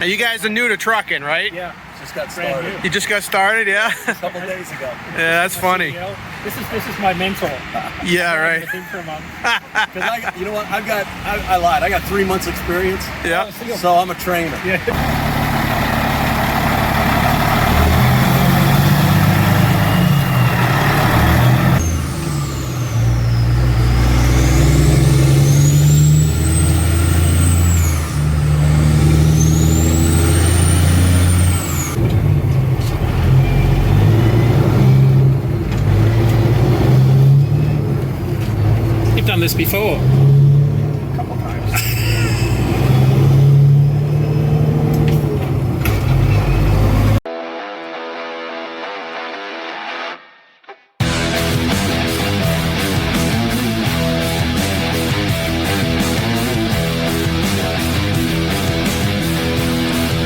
Now you guys are new to trucking, right? Yeah, just got started. You just got started, yeah? A couple days ago. Yeah, that's funny. This is my mentor. Yeah, right. I've been for a month. Because you know what? I lied. I got 3 months experience. Yeah. So I'm a trainer. Yeah. You've done this before. A couple times.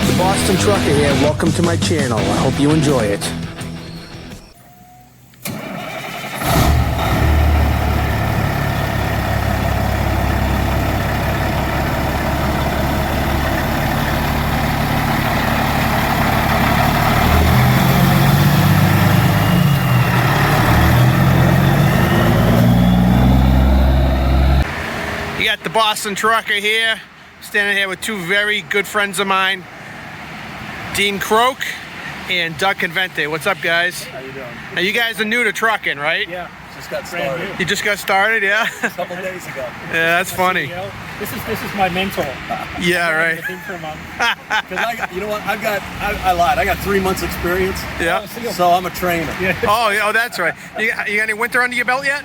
The Boston Trucker here. Welcome to my channel. I hope you enjoy it. You got the Boston Trucker here, standing here with two very good friends of mine, Dean Croak and Doug Convente. What's up, guys? How you doing? Now you guys are new to trucking, right? Yeah. Just got Brand started. You just got started, yeah? A couple days ago. Yeah, that's funny. This is my mentor. Yeah, right. I've been for a month. Because you know what? I lied. I got 3 months experience. Yeah. So I'm a trainer. Yeah. Oh, yeah, oh, that's right. You got any winter under your belt yet?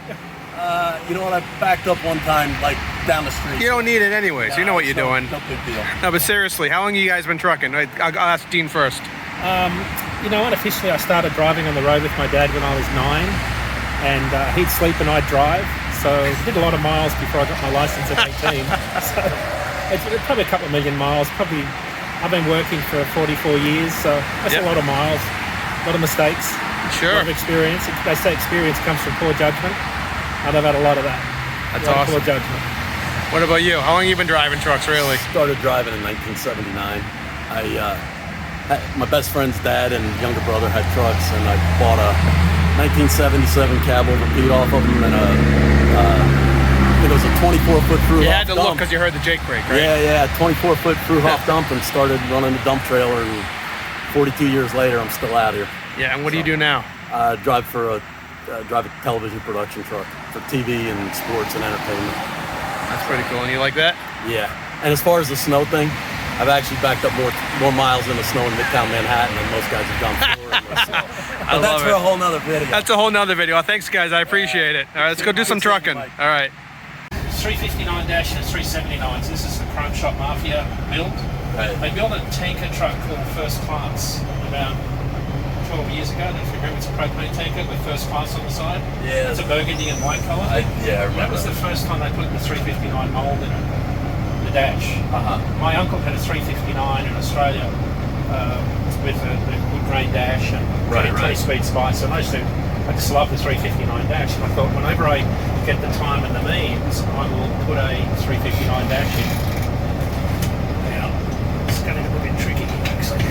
You know what? I backed up one time, like down the street. You don't need it anyways. You know what you're So, doing. No big deal. No, but seriously, how long have you guys been trucking? I'll ask Dean first. You know what? Officially, I started driving on the road with my dad when I was 9, and he'd sleep and I'd drive. So did a lot of miles before I got my license at 18. So it's probably a couple of million miles. Probably I've been working for 44 years, so that's Yep. a lot of miles, a lot of mistakes, a Sure. lot of experience. They say experience comes from poor judgment, and I've had a lot of that. That's A lot of awesome. Poor judgment. What about you? How long have you been driving trucks, really? Started driving in 1979. My best friend's dad and younger brother had trucks, and I bought a 1977 cab over Pete off of them, and I think it was a 24-foot through You hop had to look dump. because you heard the Jake brake, right? Yeah, 24-foot through hop dump, and started running the dump trailer. And 42 years later, I'm still out here. Yeah, and what do you do now? I drive a television production truck for TV and sports and entertainment. That's pretty cool. And you like that? Yeah, and as far as the snow thing, I've actually backed up more miles in the snow in Midtown Manhattan than most guys have done before. I But that's love for it. a whole nother video. That's a whole nother video. Well, thanks, guys. I appreciate it. All right, let's go do some trucking. All right. 359 dash and 379. So this is the Chrome Shop Mafia build. Right. They built a tanker truck called First Class about 12 years ago. I don't know if you remember, it's a propane tanker with First Class on the side. Yeah. It's a burgundy and white colour. I remember. That was the first time they put the 359 mould in it, the dash. My uncle had a 359 in Australia with the wood grain dash and Right. 20-speed spice. And I just love the 359 dash. And I thought whenever I get the time and the means, I will put a 359 dash in. Now, it's going to get a bit tricky actually.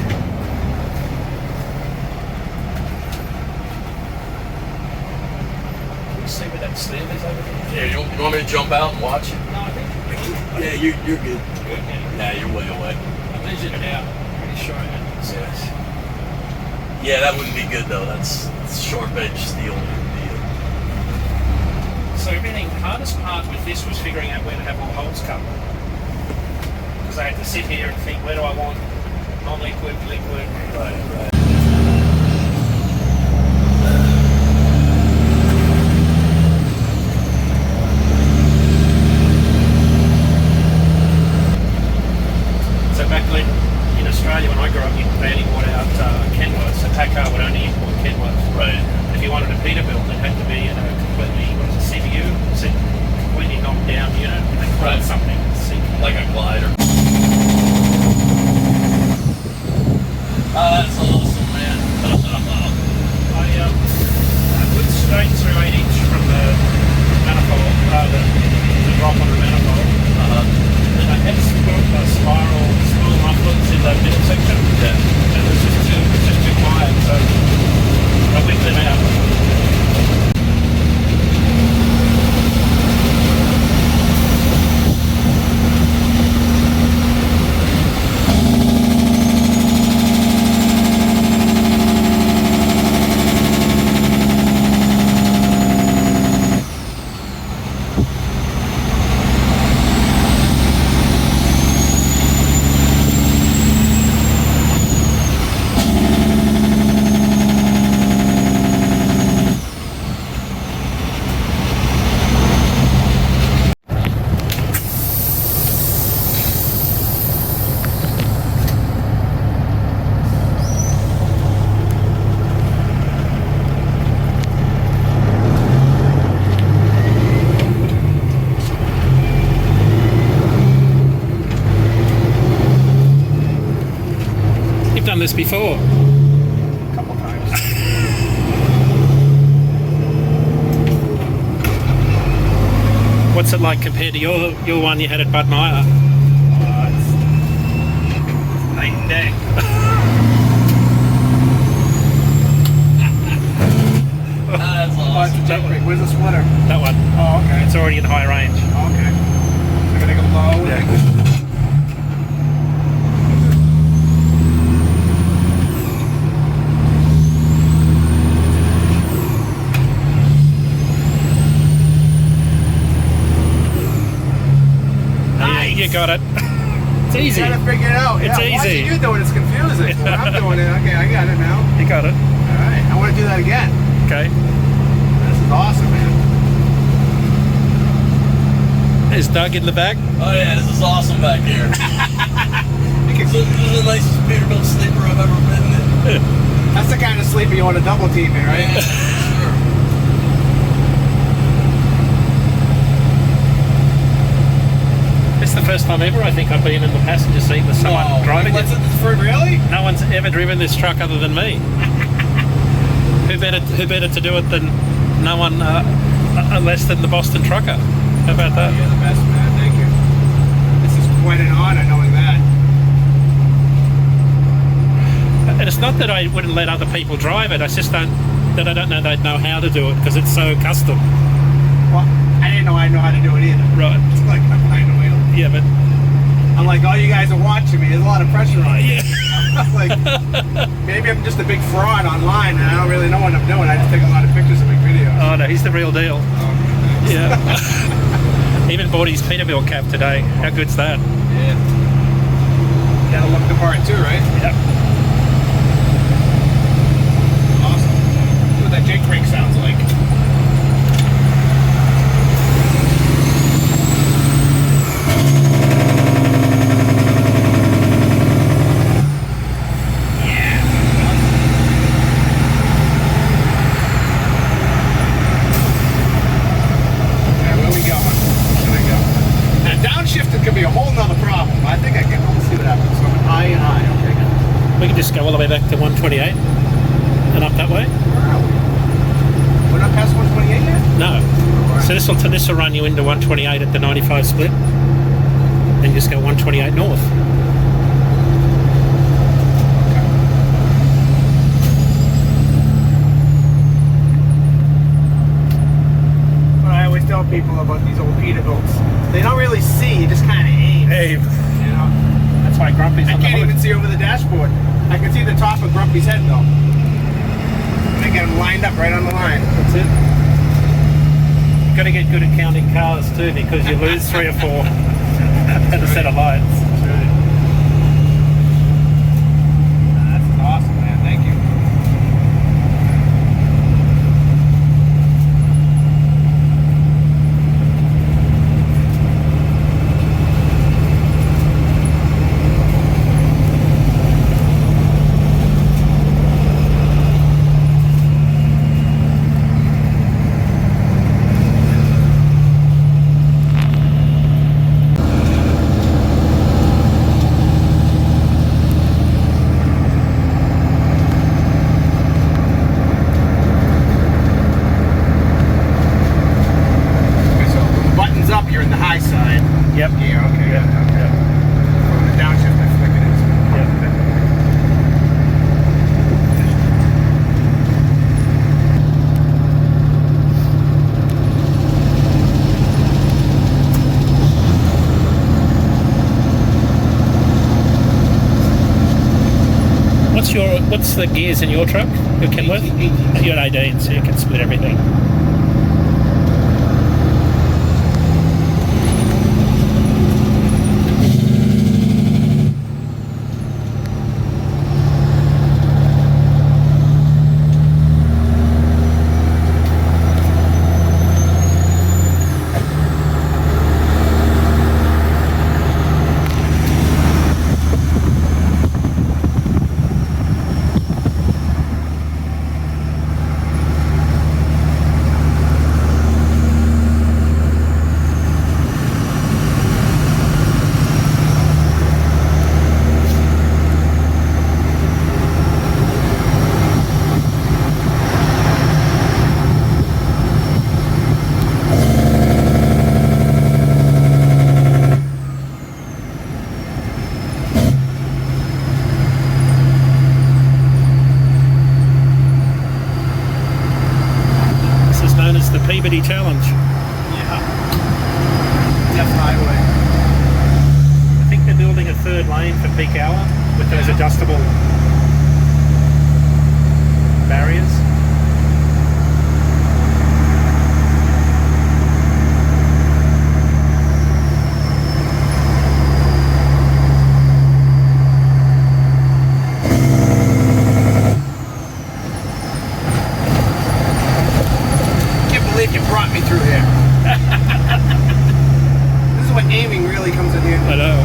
Can you see where that steel is over there? Yeah, you want me to jump out and watch? No, I think Yeah, you're good. good. Yeah, you're way away. I measured it out. Pretty sure I had it. So Yeah, that wouldn't be good though. That's sharp edge steel. So everything, the hardest part with this was figuring out where to have all the holes cut. Because I had to sit here and think, where do I want non-liquid, liquid? Right. So back then in Australia, when I grew up, they only bought out Kenworths. So PACCAR would only import Kenworths. Right. If you wanted a Peterbilt, it had to be in a completely, what is it, CVU? It's a completely knocked down unit. And they call it something. Like a glider. That's awesome, man. I put straight through 8-inch from the manifold, the drop on the manifold. Then I had to put spiral spool mufflers in the middle done this before. A couple times. What's it like compared to your one you had at Bud Meyer? It's night and day. That's Oh, awesome. it's a Jake Creek. Where's the splitter? That one. Oh, okay. It's already in high range. Okay. So I'm gonna go low. Yeah. Nice. You got it. It's easy. Trying to figure it out. It's yeah, easy. Watching you do it, it's confusing. When I'm doing it, okay, I got it now. You got it. All right, I want to do that again. Okay. This is awesome, man. There's Doug in the back. Oh yeah, this is awesome back here. This is the nicest Peterbilt sleeper I've ever been in. That's the kind of sleeper you want to double team in, right? Yeah, sure. It's the first time ever I think I've been in the passenger seat with someone Wow. driving What's it. it for? Really? No one's ever driven this truck other than me. Who better to do it than no one less than the Boston trucker? How about that? You're the best, man. Thank you. This is quite an honor knowing that. And it's not that I wouldn't let other people drive it. I just don't know they'd know how to do it because it's so custom. Well, I didn't know I know how to do it either. Right. It's like I'm behind the wheel. Yeah, but I'm like, all you guys are watching me. There's a lot of pressure on me. yeah. I'm like, maybe I'm just a big fraud online and I don't really know what I'm doing. I just take a lot of pictures and make videos. Oh no, he's the real deal. Oh, Yeah. Even bought his Peterbilt cap today. How good's that? yeah. Gotta look the part too, right? Yeah. Awesome. See what that Jake Creek sounds like. Okay, where we going? There we go. Now downshifting could be a whole nother problem. I think I can. Let's see what happens. So I'm high and high. Okay, good. We can just go all the way back to 128 and up that way. Where are we? We're not past 128 yet? No. So this will run you into 128 at the 95 split. Then just go 128 north. What I always tell people about these old Peterbilts, they don't really see, you just kind of aim. Hey, You know? that's why Grumpy's I on the can't hood. even see over the dashboard. I can see the top of Grumpy's head though. And I get them lined up right on the line. That's it. You've got to get good at counting cars too because you lose 3 or 4 at a set of lights. That's awesome, man. Thank you. Okay, so when the button's up, you're in the high side. Yep. Yeah, okay. Yep. Okay. Yep. When the downshift, I flick it into. Yep. What's the gears in your truck? Your Kenworth? 18. You're an 18, so you can split everything. with those adjustable barriers. You brought me through here. This is what aiming really comes in handy. I know.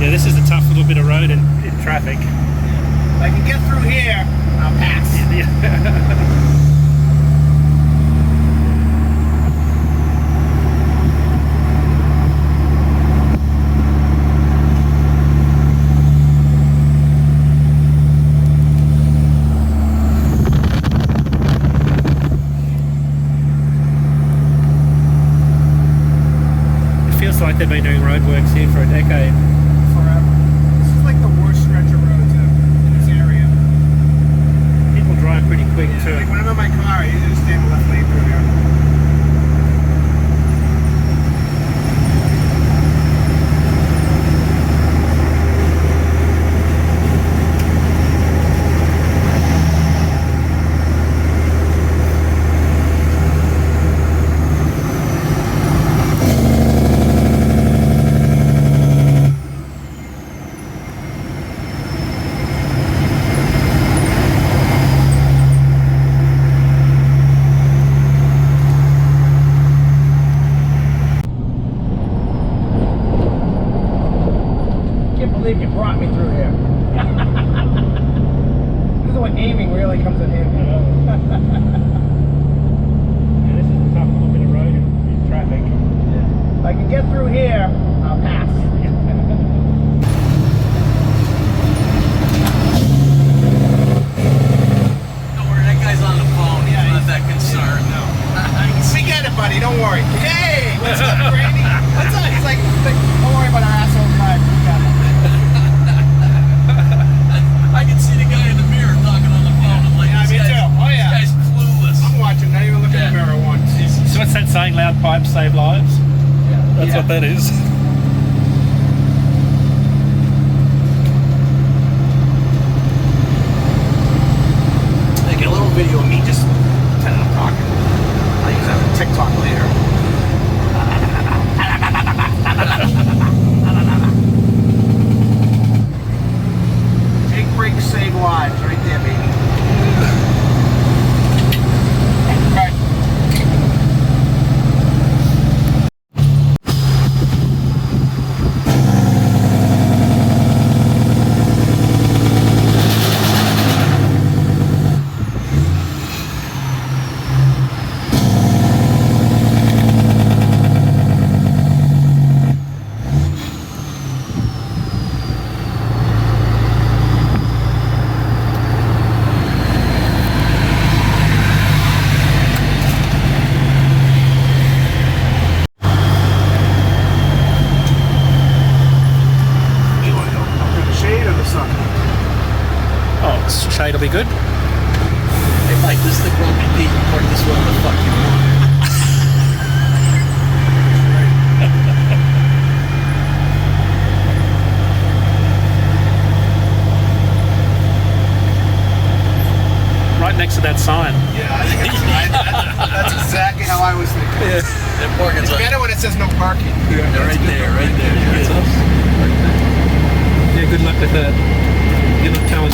Yeah, this is a tough little bit of road in traffic. If I can get through here, I'll pass. Like they've been doing roadworks here for a decade. Forever. This is like the worst stretch of road in this area. People drive pretty quick too. Like when I'm in my car, I usually stay in the left lane through here. You brought me through here. This is what aiming really comes in handy. Yeah, this is a tough little bit of road in traffic. If I can get through here, I'll pass. Don't worry, that guy's on the phone. He's not that concerned. No. We get it, buddy. Don't worry. Hey, what's up, Brady? What's up? He's like, don't worry about our asshole drive. We got it. I can see the guy in the mirror talking on the phone. I'm like, Yeah, me too. Oh, yeah. This guy's clueless. I'm watching, not even looking in the mirror once. So what's that saying? Loud pipes save lives? That's what that is. They get a little video of me just pretending I'm talking. I'll use that on TikTok later. Take breaks, save lives, right there, baby. Right. Shade will be good. Hey, Mike, this is the Grumpy Pete. Park this way the fuck you want. Right next to that sign. Yeah, I think that's exactly how I was thinking. That parking's It's like, better when it says no parking. they're right there, right there. Yeah, good luck with that. You're not telling